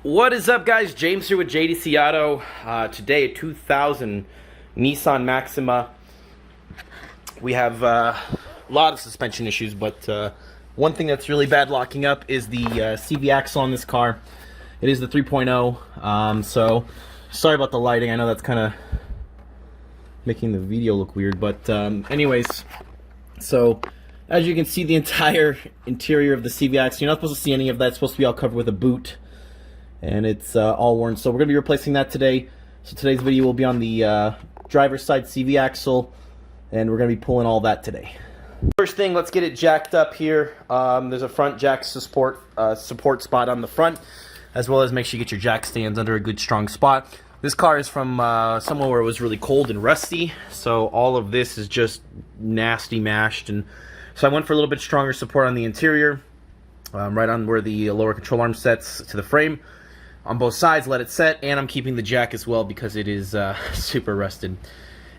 What is up, guys? James here with JDC Auto. Today, a 2000 Nissan Maxima. We have a lot of suspension issues, but one thing that's really bad locking up is the CV Axel on this car. It is the 3.0, so sorry about the lighting. I know that's kind of making the video look weird, but anyways, so as you can see, the entire interior of the CV Axel, you're not supposed to see any of that. It's supposed to be all covered with a boot, and it's all worn. So we're going to be replacing that today. So today's video will be on the driver's side CV Axle, and we're going to be pulling all that today. First thing, let's get it jacked up here. There's a front jack support spot on the front, as well as make sure you get your jack stands under a good strong spot. This car is from somewhere where it was really cold and rusty, so all of this is just nasty mashed, and so I went for a little bit stronger support on the interior, right on where the lower control arm sets to the frame. On both sides, let it set, and I'm keeping the jack as well because it is super rusted.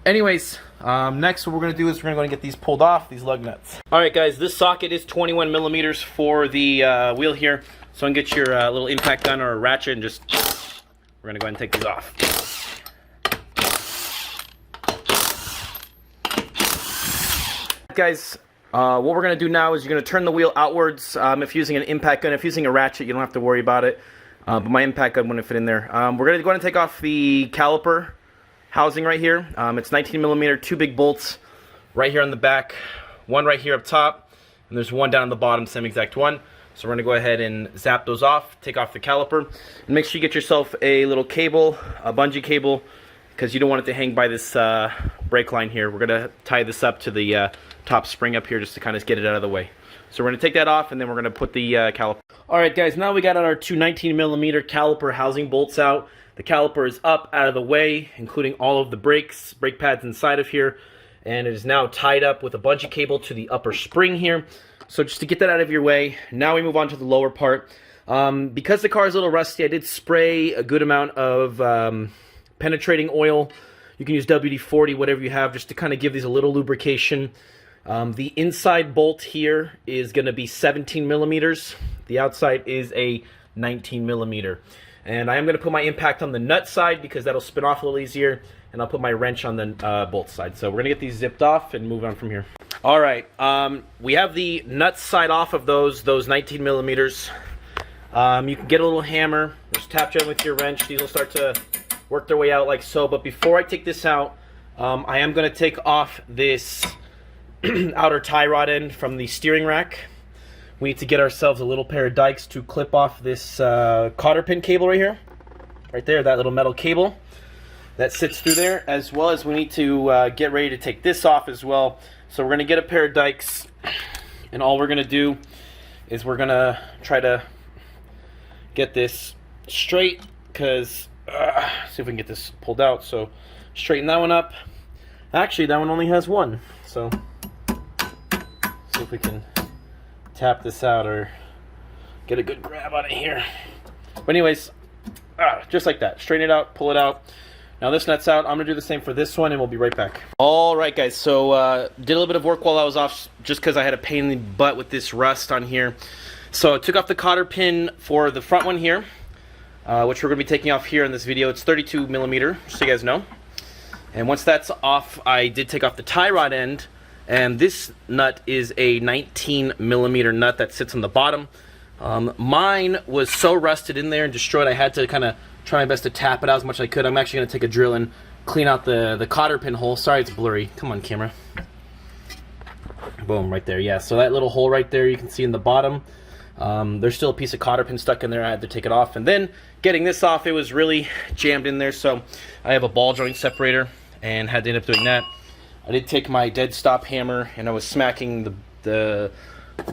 Anyways, next what we're going to do is we're going to go and get these pulled off, these lug nuts. Alright guys, this socket is 21 millimeters for the wheel here, so I'm going to get your little impact gun or a ratchet and just, we're going to go ahead and take these off. Guys, what we're going to do now is you're going to turn the wheel outwards. If you're using an impact gun, if you're using a ratchet, you don't have to worry about it. But my impact gun wouldn't fit in there. We're going to go ahead and take off the caliper housing right here. It's 19 millimeter, two big bolts right here on the back, one right here up top, and there's one down on the bottom, same exact one. So we're going to go ahead and zap those off, take off the caliper, and make sure you get yourself a little cable, a bungee cable, because you don't want it to hang by this brake line here. We're going to tie this up to the top spring up here just to kind of get it out of the way. So we're going to take that off, and then we're going to put the caliper. Alright guys, now we got our two 19 millimeter caliper housing bolts out. The caliper is up, out of the way, including all of the brake pads inside of here, and it is now tied up with a bungee cable to the upper spring here. So just to get that out of your way, now we move on to the lower part. Because the car is a little rusty, I did spray a good amount of penetrating oil. You can use WD-40, whatever you have, just to kind of give these a little lubrication. The inside bolt here is going to be 17 millimeters. The outside is a 19 millimeter. And I am going to put my impact on the nut side because that'll spin off a little easier. And I'll put my wrench on the bolt side. So we're going to get these zipped off and move on from here. Alright, we have the nut side off of those 19 millimeters. You can get a little hammer, just tap down with your wrench. These will start to work their way out like so. But before I take this out, I am going to take off this outer tie rod end from the steering rack. We need to get ourselves a little pair of dikes to clip off this cotter pin cable right here. Right there, that little metal cable that sits through there, as well as we need to get ready to take this off as well. So we're going to get a pair of dikes, and all we're going to do is we're going to try to get this straight, because see if we can get this pulled out. So straighten that one up. Actually, that one only has one, so see if we can tap this out or get a good grab on it here. But anyways, just like that, straighten it out, pull it out. Now this nut's out. I'm going to do the same for this one, and we'll be right back. Alright guys, so did a little bit of work while I was off just because I had a pain in the butt with this rust on here. So I took off the cotter pin for the front one here, which we're going to be taking off here in this video. It's 32 millimeter, just so you guys know. And once that's off, I did take off the tie rod end, and this nut is a 19 millimeter nut that sits on the bottom. Mine was so rusted in there and destroyed, I had to kind of try my best to tap it out as much as I could. I'm actually going to take a drill and clean out the cotter pin hole. Sorry it's blurry. Come on, camera. Boom, right there. Yeah, so that little hole right there you can see in the bottom. There's still a piece of cotter pin stuck in there. I had to take it off. And then getting this off, it was really jammed in there. So I have a ball joint separator and had to end up doing that. I did take my dead stop hammer and I was smacking the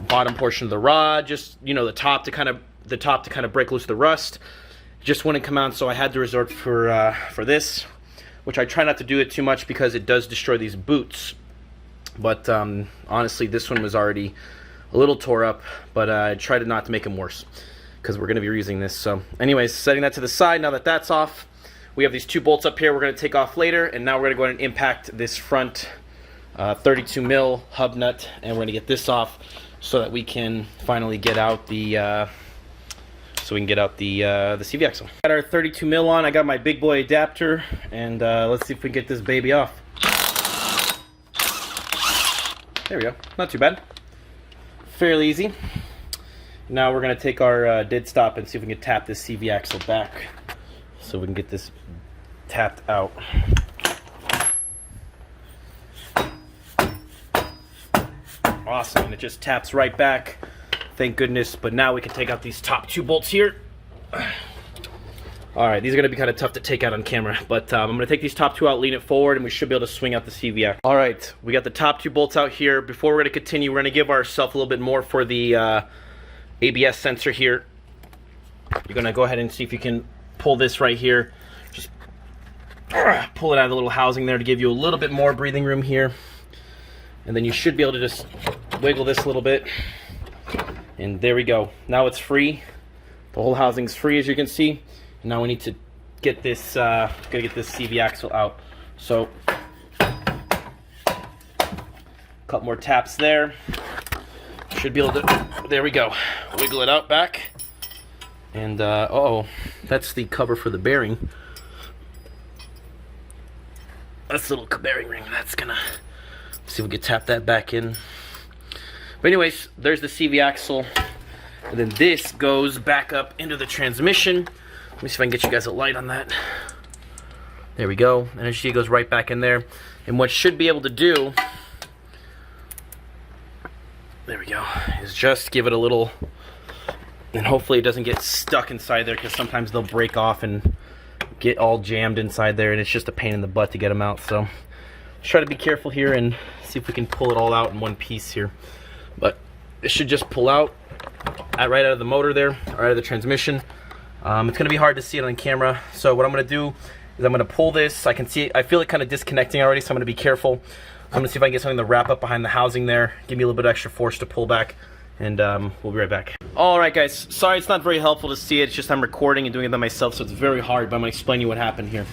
bottom portion of the rod, just, you know, the top to kind of break loose the rust. Just wouldn't come out, so I had to resort for this, which I try not to do it too much because it does destroy these boots. But honestly, this one was already a little tore up, but I tried not to make them worse because we're going to be reusing this. So anyways, setting that to the side. Now that that's off, we have these two bolts up here we're going to take off later, and now we're going to go ahead and impact this front 32 mil hub nut, and we're going to get this off so that we can finally get out the so we can get out the CV Axle. Got our 32 mil on. I got my big boy adapter, and let's see if we can get this baby off. There we go. Not too bad. Fairly easy. Now we're going to take our dead stop and see if we can tap this CV Axle back so we can get this tapped out. Awesome, and it just taps right back. Thank goodness. But now we can take out these top 2 bolts here. Alright, these are going to be kind of tough to take out on camera, but I'm going to take these top 2 out, lean it forward, and we should be able to swing out the CV Axle. Alright, we got the top 2 bolts out here. Before we're going to continue, we're going to give ourselves a little bit more for the ABS sensor here. You're going to go ahead and see if you can pull this right here. Just pull it out of the little housing there to give you a little bit more breathing room here. And then you should be able to just wiggle this a little bit. And there we go. Now it's free. The whole housing's free, as you can see. And now we need to get this, get this CV Axle out. So, a couple more taps there. Should be able to, there we go. Wiggle it out back. And, uh-oh, that's the cover for the bearing. That's the little bearing ring. That's gonna, see if we can tap that back in. But anyways, there's the CV Axle. And then this goes back up into the transmission. Let me see if I can get you guys a light on that. There we go. And as you see, it goes right back in there. And what should be able to do, there we go, is just give it a little, and hopefully it doesn't get stuck inside there, because sometimes they'll break off and get all jammed inside there, and it's just a pain in the butt to get them out. So let's try to be careful here and see if we can pull it all out in one piece here. But it should just pull out right out of the motor there, or out of the transmission. It's going to be hard to see it on camera, so what I'm going to do is I'm going to pull this. I can see, I feel it kind of disconnecting already, so I'm going to be careful. I'm going to see if I can get something to wrap up behind the housing there, give me a little bit of extra force to pull back, and we'll be right back. Alright guys, sorry it's not very helpful to see it, it's just I'm recording and doing it by myself, so it's very hard, but I'm going to explain you what happened here.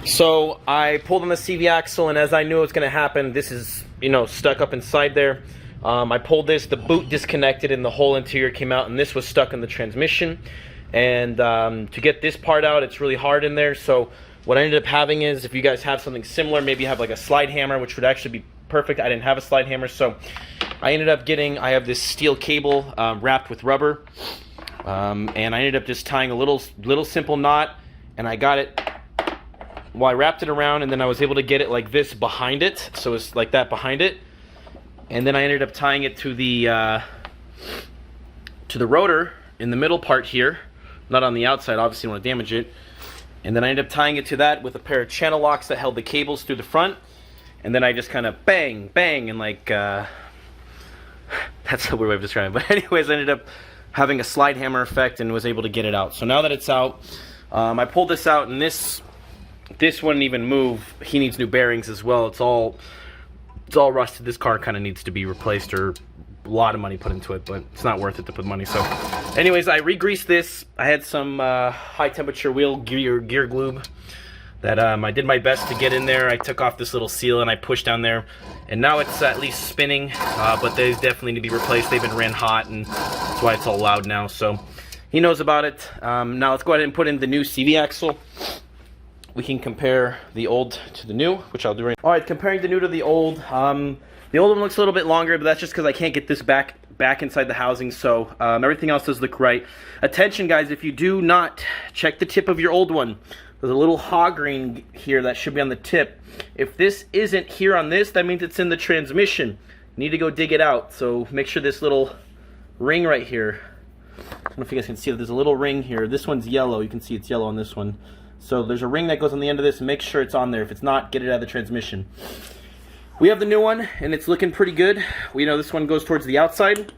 So I pulled on the CV Axle, and as I knew it was going to happen, this is, you know, stuck up inside there. I pulled this, the boot disconnected and the whole interior came out, and this was stuck in the transmission. And to get this part out, it's really hard in there. So what I ended up having is, if you guys have something similar, maybe you have like a slide hammer, which would actually be perfect. I didn't have a slide hammer, so I ended up getting, I have this steel cable wrapped with rubber, and I ended up just tying a little simple knot, and I got it, well, I wrapped it around, and then I was able to get it like this behind it, so it's like that behind it, and then I ended up tying it to the rotor in the middle part here, not on the outside, obviously you don't want to damage it. And then I ended up tying it to that with a pair of channel locks that held the cables through the front. And then I just kind of bang, bang, and like, that's a weird way of describing it. But anyways, I ended up having a slide hammer effect and was able to get it out. So now that it's out, I pulled this out, and this wouldn't even move. He needs new bearings as well. It's all rusted. This car kind of needs to be replaced, or a lot of money put into it, but it's not worth it to put money. So anyways, I re-greased this. I had some high temperature wheel gear glue that I did my best to get in there. I took off this little seal and I pushed down there, and now it's at least spinning, but they definitely need to be replaced. They've been ran hot, and that's why it's all loud now. So he knows about it. Now let's go ahead and put in the new CV Axle. We can compare the old to the new, which I'll do right now. Alright, comparing the new to the old. The old one looks a little bit longer, but that's just because I can't get this back inside the housing, so everything else does look right. Attention guys, if you do not check the tip of your old one, there's a little hog ring here that should be on the tip. If this isn't here on this, that means it's in the transmission. You need to go dig it out, so make sure this little ring right here, I don't know if you guys can see that there's a little ring here. This one's yellow, you can see it's yellow on this one. So there's a ring that goes on the end of this, and make sure it's on there. If it's not, get it out of the transmission. We have the new one, and it's looking pretty good. We know this one goes towards the outside.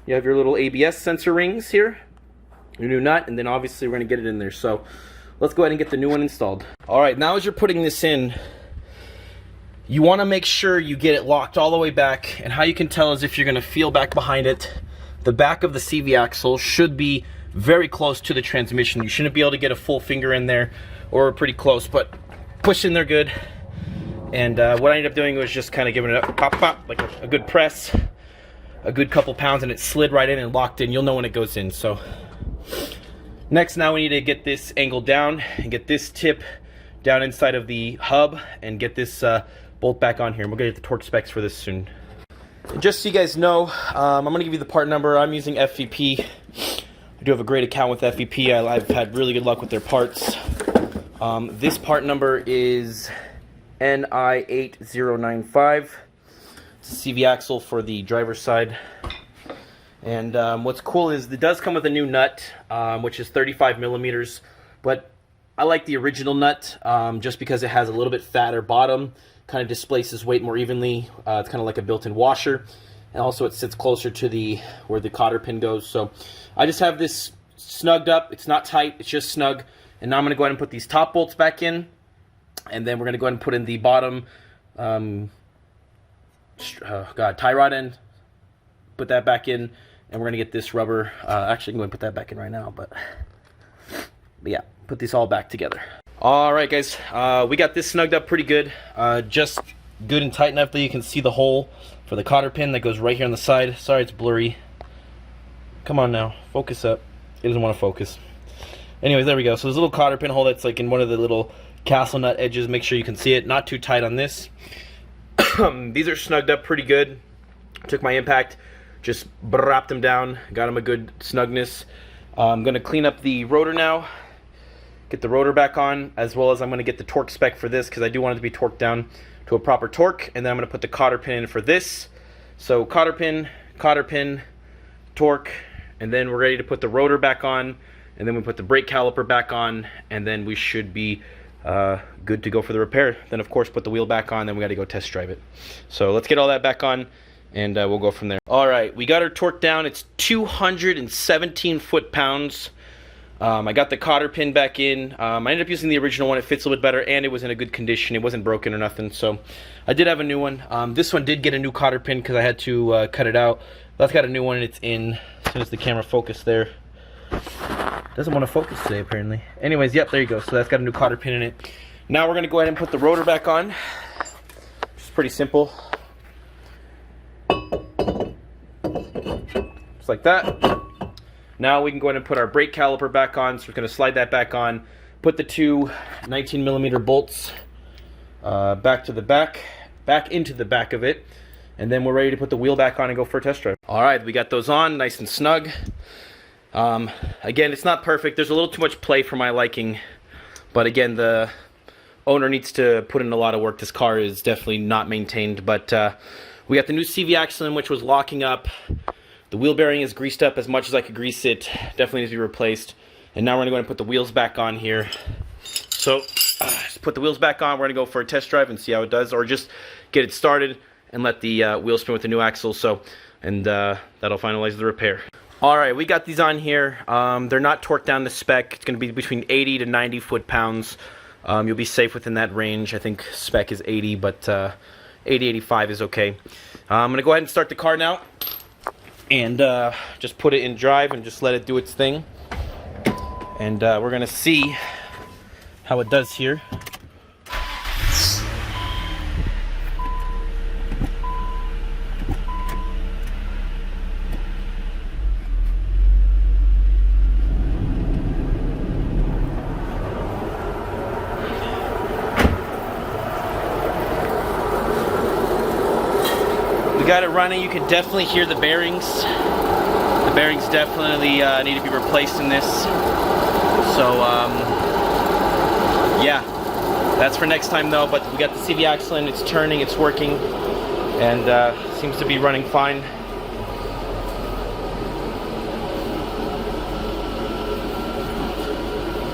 You have your little ABS sensor rings here, your new nut, and then obviously we're going to get it in there. So let's go ahead and get the new one installed. Alright, now as you're putting this in, you want to make sure you get it locked all the way back, and how you can tell is if you're going to feel back behind it, the back of the CV axle should be very close to the transmission. You shouldn't be able to get a full finger in there, or pretty close, but push in there good. And what I ended up doing was just kind of giving it a pop, pop, like a good press, a good couple pounds, and it slid right in and locked in. You'll know when it goes in. So Next, now we need to get this angled down and get this tip down inside of the hub and get this bolt back on here. And we're gonna get the torque specs for this soon. And just so you guys know, I'm gonna give you the part number. I'm using FVP. I do have a great account with FVP. I've had really good luck with their parts. This part number is NI8095. It's a CV Axle for the driver's side. And what's cool is it does come with a new nut, which is 35 millimeters. But I like the original nut just because it has a little bit fatter bottom, kind of displaces weight more evenly. It's kind of like a built-in washer. And also it sits closer to where the cotter pin goes. So I just have this snugged up. It's not tight, it's just snug. And now I'm going to go ahead and put these top bolts back in. And then we're going to go ahead and put in the bottom tie rod end. Put that back in. And we're going to get this rubber. Actually, I'm going to put that back in right now. But yeah, put these all back together. All right, guys. We got this snugged up pretty good. Just good and tight enough that you can see the hole for the cotter pin that goes right here on the side. Sorry, it's blurry. Come on now. Focus up. It doesn't want to focus. Anyways, there we go. So there's a little cotter pin hole that's like in one of the little castle nut edges. Make sure you can see it. Not too tight on this. These are snugged up pretty good. Took my impact, just wrapped them down, got them a good snugness. I'm going to clean up the rotor now, get the rotor back on, as well as I'm going to get the torque spec for this because I do want it to be torqued down to a proper torque. And then I'm going to put the cotter pin in for this. So cotter pin, torque, and then we're ready to put the rotor back on. And then we put the brake caliper back on, and then we should be good to go for the repair. Then, of course, put the wheel back on, then we got to go test drive it. So let's get all that back on, and we'll go from there. All right, we got our torque down. It's 217 foot-pounds. I got the cotter pin back in. I ended up using the original one. It fits a little bit better, and it was in a good condition. It wasn't broken or nothing, so I did have a new one. This one did get a new cotter pin because I had to cut it out. That's got a new one, and it's in. As soon as the camera focused there. Doesn't want to focus today, apparently. Anyways, yep, there you go. So that's got a new cotter pin in it. Now we're going to go ahead and put the rotor back on. It's pretty simple. Just like that. Now we can go ahead and put our brake caliper back on. So we're going to slide that back on. Put the two 19 millimeter bolts back into the back of it. And then we're ready to put the wheel back on and go for a test drive. All right, we got those on, nice and snug. Again, it's not perfect. There's a little too much play for my liking. But again, the owner needs to put in a lot of work. This car is definitely not maintained. But we got the new CV Axel in, which was locking up. The wheel bearing is greased up as much as I could grease it. Definitely needs to be replaced. And now we're going to go ahead and put the wheels back on here. So, just put the wheels back on. We're going to go for a test drive and see how it does. Or just get it started and let the wheel spin with the new axle. And that'll finalize the repair. Alright, we got these on here. They're not torqued down to spec. It's going to be between 80 to 90 foot-pounds. You'll be safe within that range. I think spec is 80, but 80, 85 is okay. I'm going to go ahead and start the car now. And just put it in drive and just let it do its thing. And we're going to see how it does here. We got it running. You can definitely hear the bearings. The bearings definitely need to be replaced in this. So, yeah, that's for next time though. But we got the CV Axel in. It's turning. It's working, and seems to be running fine.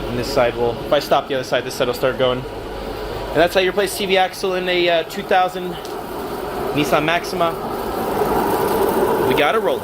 And this side will, if I stop the other side, this side will start going. And that's how you replace CV Axel in a 2000 Nissan Maxima. We got it rolling.